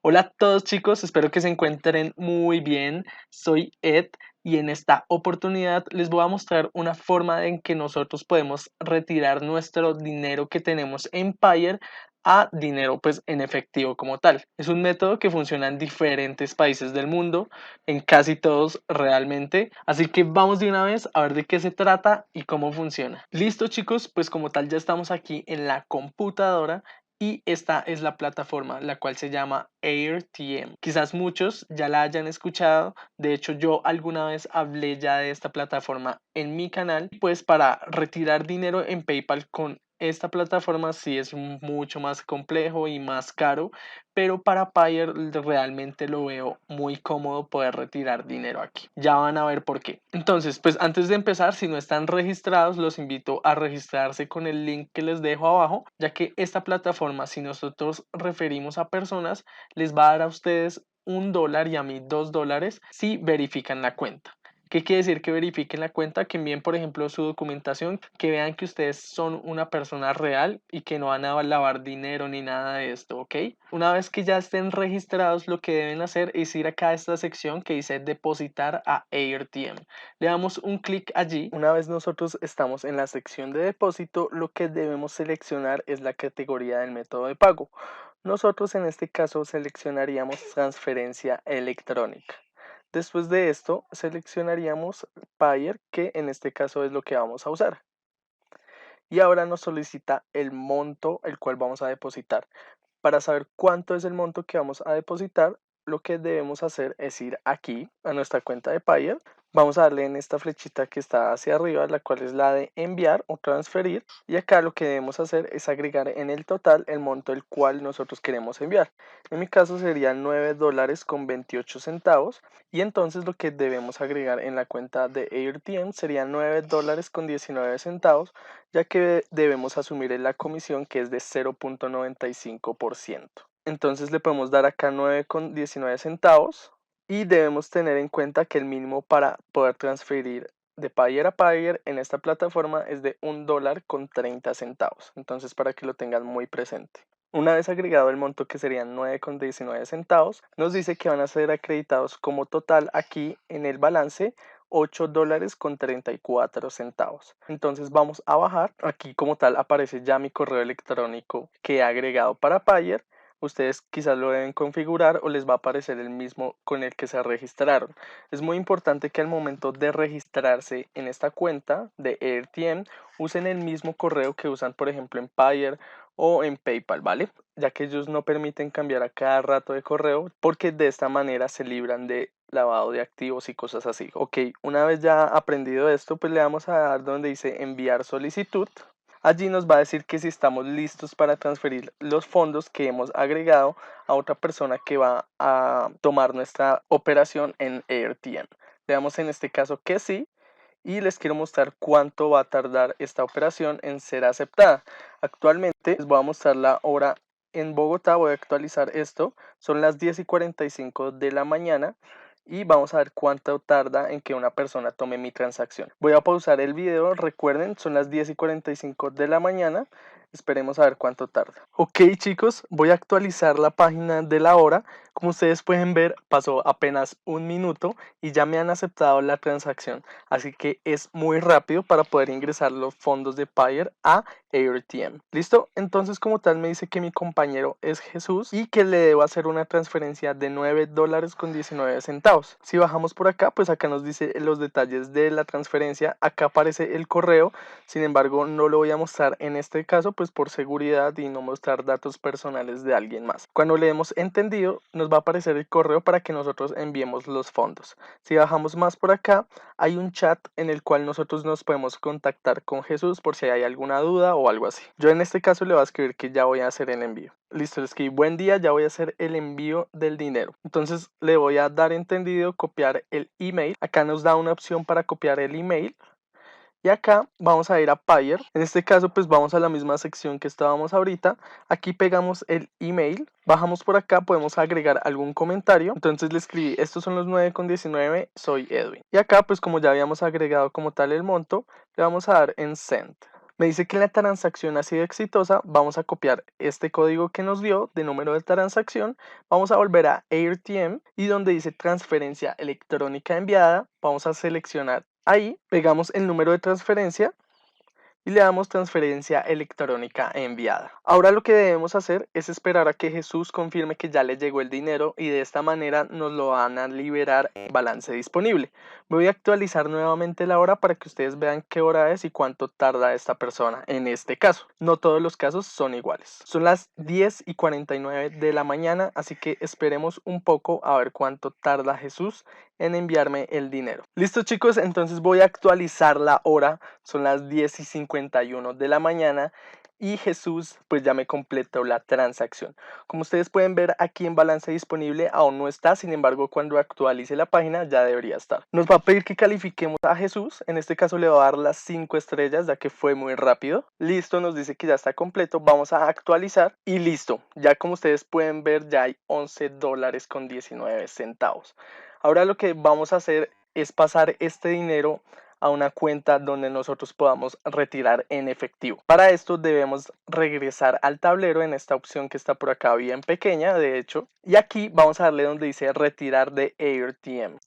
Hola a todos chicos, espero que se encuentren muy bien. Soy Ed y en esta oportunidad les voy a mostrar una forma en que nosotros podemos retirar nuestro dinero que tenemos en Payer a dinero pues en efectivo como tal. Es un método que funciona en diferentes países del mundo, en casi todos realmente. Así que vamos de una vez a ver de qué se trata y cómo funciona. Listo chicos, pues como tal ya estamos aquí en la computadora y esta es la plataforma, la cual se llama AirTM. Quizás muchos ya la hayan escuchado. De hecho, yo alguna vez hablé ya de esta plataforma en mi canal. Pues para retirar dinero en PayPal con esta plataforma sí es mucho más complejo y más caro, pero para Payer realmente lo veo muy cómodo poder retirar dinero aquí. Ya van a ver por qué. Entonces, pues antes de empezar, si no están registrados, los invito a registrarse con el link que les dejo abajo, ya que esta plataforma, si nosotros referimos a personas, les va a dar a ustedes $1 y a mí $2 si verifican la cuenta. ¿Qué quiere decir que verifiquen la cuenta? Que envíen, por ejemplo, su documentación, que vean que ustedes son una persona real y que no van a lavar dinero ni nada de esto, ¿ok? Una vez que ya estén registrados, lo que deben hacer es ir acá a esta sección que dice depositar a AirTM. Le damos un clic allí. Una vez nosotros estamos en la sección de depósito, lo que debemos seleccionar es la categoría del método de pago. Nosotros en este caso seleccionaríamos transferencia electrónica. Después de esto seleccionaríamos Payer, que en este caso es lo que vamos a usar. Y ahora nos solicita el monto el cual vamos a depositar. Para saber cuánto es el monto que vamos a depositar, lo que debemos hacer es ir aquí a nuestra cuenta de Payer. Vamos a darle en esta flechita que está hacia arriba, la cual es la de enviar o transferir. Y acá lo que debemos hacer es agregar en el total el monto el cual nosotros queremos enviar. En mi caso serían $9.28. Y entonces lo que debemos agregar en la cuenta de AirTM serían $9.19, ya que debemos asumir la comisión que es de 0.95%. Entonces le podemos dar acá 9.19 centavos y debemos tener en cuenta que el mínimo para poder transferir de Payer a Payer en esta plataforma es de $1.30. Entonces para que lo tengan muy presente. Una vez agregado el monto que serían 9.19 centavos, nos dice que van a ser acreditados como total aquí en el balance $8.34. Entonces vamos a bajar. Aquí como tal aparece ya mi correo electrónico que he agregado para Payer. Ustedes quizás lo deben configurar o les va a aparecer el mismo con el que se registraron. Es muy importante que al momento de registrarse en esta cuenta de AirTM usen el mismo correo que usan por ejemplo en Payer o en PayPal, ¿vale? Ya que ellos no permiten cambiar a cada rato de correo porque de esta manera se libran de lavado de activos y cosas así. Ok, una vez ya aprendido esto, pues le vamos a dar donde dice enviar solicitud. Allí nos va a decir que si estamos listos para transferir los fondos que hemos agregado a otra persona que va a tomar nuestra operación en AirTM. Le damos en este caso que sí y les quiero mostrar cuánto va a tardar esta operación en ser aceptada. Actualmente les voy a mostrar la hora en Bogotá, voy a actualizar esto, son las 10:45 de la mañana y vamos a ver cuánto tarda en que una persona tome mi transacción. Voy a pausar el video, recuerden, son las 10:45 de la mañana, esperemos a ver cuánto tarda. Ok chicos, voy a actualizar la página de la hora. Como ustedes pueden ver, pasó apenas un minuto y ya me han aceptado la transacción. Así que es muy rápido para poder ingresar los fondos de Payer a AirTM. ¿Listo? Entonces como tal me dice que mi compañero es Jesús y que le debo hacer una transferencia de $9.19. Si bajamos por acá, pues acá nos dice los detalles de la transferencia. Acá aparece el correo. Sin embargo, no lo voy a mostrar en este caso, pues por seguridad y no mostrar datos personales de alguien más. Cuando le hemos entendido, nos va a aparecer el correo para que nosotros enviemos los fondos. Si bajamos más por acá, hay un chat en el cual nosotros nos podemos contactar con Jesús por si hay alguna duda o algo así. Yo en este caso le voy a escribir que ya voy a hacer el envío. Listo, le escribí buen día, ya voy a hacer el envío del dinero. Entonces le voy a dar entendido copiar el email. Acá nos da una opción para copiar el email. Y acá vamos a ir a Payer. En este caso pues vamos a la misma sección que estábamos ahorita. Aquí pegamos el email. Bajamos por acá, podemos agregar algún comentario. Entonces le escribí, estos son los 9.19, soy Edwin. Y acá pues como ya habíamos agregado como tal el monto, le vamos a dar en Send. Me dice que la transacción ha sido exitosa. Vamos a copiar este código que nos dio de número de transacción. Vamos a volver a AirTM y donde dice transferencia electrónica enviada, vamos a seleccionar ahí, pegamos el número de transferencia y le damos transferencia electrónica enviada. Ahora lo que debemos hacer es esperar a que Jesús confirme que ya le llegó el dinero y de esta manera nos lo van a liberar en balance disponible. Voy a actualizar nuevamente la hora para que ustedes vean qué hora es y cuánto tarda esta persona en este caso. No todos los casos son iguales. Son las 10:49 de la mañana, así que esperemos un poco a ver cuánto tarda Jesús en enviarme el dinero. Listo chicos, entonces voy a actualizar la hora. Son las 10:51 de la mañana y Jesús pues ya me completó la transacción. Como ustedes pueden ver aquí en balance disponible aún no está, sin embargo cuando actualice la página ya debería estar. Nos va a pedir que califiquemos a Jesús, en este caso le voy a dar las 5 estrellas ya que fue muy rápido. Listo, nos dice que ya está completo, vamos a actualizar y listo. Ya como ustedes pueden ver ya hay $11.19. Ahora lo que vamos a hacer es pasar este dinero a una cuenta donde nosotros podamos retirar en efectivo. Para esto debemos regresar al tablero en esta opción que está por acá bien pequeña de hecho, y aquí vamos a darle donde dice retirar de AirTM.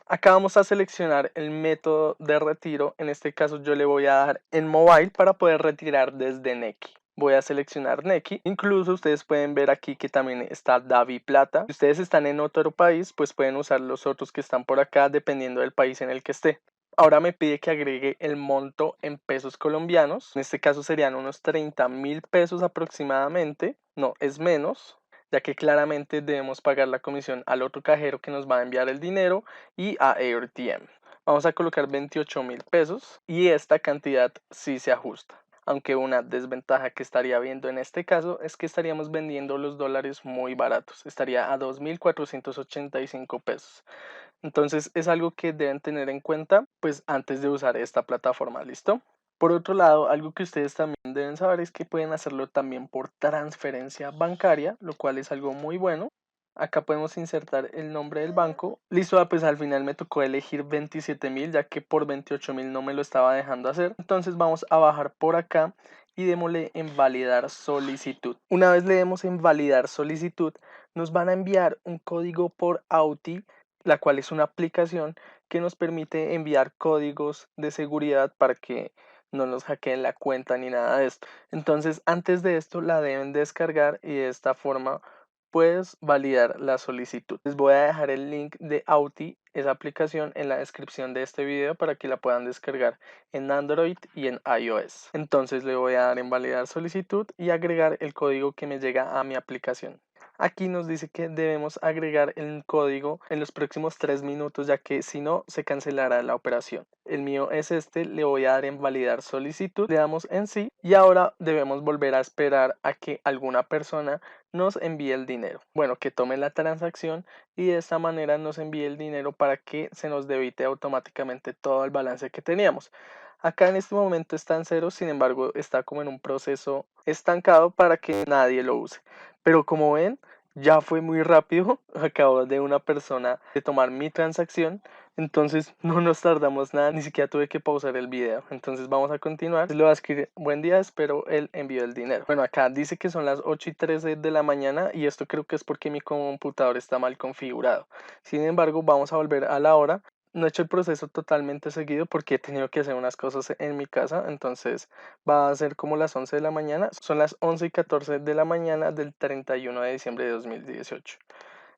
Acá vamos a seleccionar el método de retiro, en este caso yo le voy a dar en mobile para poder retirar desde Nequi. Voy a seleccionar Nequi, incluso ustedes pueden ver aquí que también está DaviPlata. Si ustedes están en otro país, pues pueden usar los otros que están por acá dependiendo del país en el que esté. Ahora me pide que agregue el monto en pesos colombianos, en este caso serían unos 30.000 pesos aproximadamente, no, es menos, ya que claramente debemos pagar la comisión al otro cajero que nos va a enviar el dinero y a AirTM. Vamos a colocar 28.000 pesos y esta cantidad sí se ajusta. Aunque una desventaja que estaría viendo en este caso es que estaríamos vendiendo los dólares muy baratos. Estaría a 2.485 pesos. Entonces es algo que deben tener en cuenta pues antes de usar esta plataforma, ¿listo? Por otro lado, algo que ustedes también deben saber es que pueden hacerlo también por transferencia bancaria, lo cual es algo muy bueno. Acá podemos insertar el nombre del banco. Listo, pues al final me tocó elegir 27.000 ya que por 28.000 no me lo estaba dejando hacer. Entonces vamos a bajar por acá y démosle en validar solicitud. Una vez le demos en validar solicitud, nos van a enviar un código por Auti, la cual es una aplicación que nos permite enviar códigos de seguridad para que no nos hackeen la cuenta ni nada de esto. Entonces, antes de esto la deben descargar y de esta forma puedes validar la solicitud. Les voy a dejar el link de Auti, esa aplicación, en la descripción de este video para que la puedan descargar en Android y en iOS. Entonces le voy a dar en validar solicitud y agregar el código que me llega a mi aplicación. Aquí nos dice que debemos agregar el código en los próximos 3 minutos, ya que si no se cancelará la operación. El mío es este, le voy a dar en validar solicitud, le damos en sí y ahora debemos volver a esperar a que alguna persona nos envíe el dinero. Bueno, que tome la transacción y de esta manera nos envíe el dinero para que se nos debite automáticamente todo el balance que teníamos. Acá en este momento está en cero, sin embargo está como en un proceso estancado para que nadie lo use. Pero como ven, ya fue muy rápido. Acabo de una persona de tomar mi transacción. Entonces no nos tardamos nada, ni siquiera tuve que pausar el video. Entonces vamos a continuar. Le voy a escribir: buen día, espero el envío del dinero. Bueno, acá dice que son las 8:13 de la mañana y esto creo que es porque mi computador está mal configurado. Sin embargo, vamos a volver a la hora. No he hecho el proceso totalmente seguido porque he tenido que hacer unas cosas en mi casa, entonces va a ser como las 11 de la mañana. Son las 11:14 de la mañana del 31 de diciembre de 2018.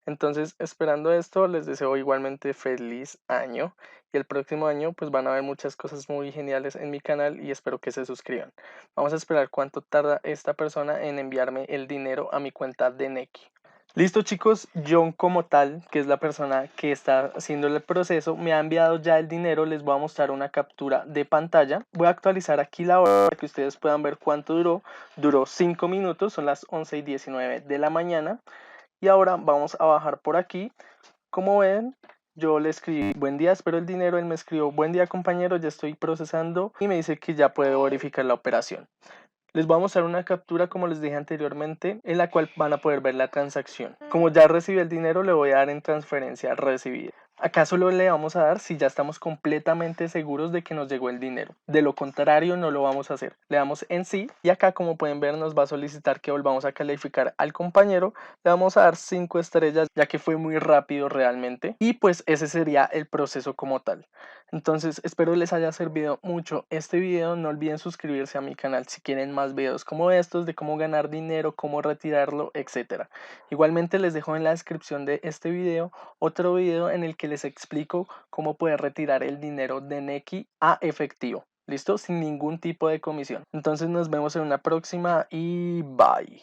Entonces, esperando esto, les deseo igualmente feliz año y el próximo año pues van a ver muchas cosas muy geniales en mi canal y espero que se suscriban. Vamos a esperar cuánto tarda esta persona en enviarme el dinero a mi cuenta de Nequi. Listo chicos, John como tal, que es la persona que está haciendo el proceso, me ha enviado ya el dinero. Les voy a mostrar una captura de pantalla. Voy a actualizar aquí la hora para que ustedes puedan ver cuánto duró. Duró 5 minutos, son las 11:19 de la mañana. Y ahora vamos a bajar por aquí. Como ven, yo le escribí: buen día, espero el dinero. Él me escribió: buen día compañero, ya estoy procesando, y me dice que ya puedo verificar la operación. Les voy a mostrar una captura, como les dije anteriormente, en la cual van a poder ver la transacción. Como ya recibí el dinero, le voy a dar en transferencia recibida. Acá solo le vamos a dar si ya estamos completamente seguros de que nos llegó el dinero. De lo contrario, no lo vamos a hacer. Le damos en sí y acá, como pueden ver, nos va a solicitar que volvamos a calificar al compañero. Le vamos a dar 5 estrellas ya que fue muy rápido realmente. Y pues ese sería el proceso como tal. Entonces espero les haya servido mucho este video. No olviden suscribirse a mi canal si quieren más videos como estos de cómo ganar dinero, cómo retirarlo, etcétera. Igualmente les dejo en la descripción de este video otro video en el que les explico cómo poder retirar el dinero de Nequi a efectivo. ¿Listo? Sin ningún tipo de comisión. Entonces nos vemos en una próxima y bye.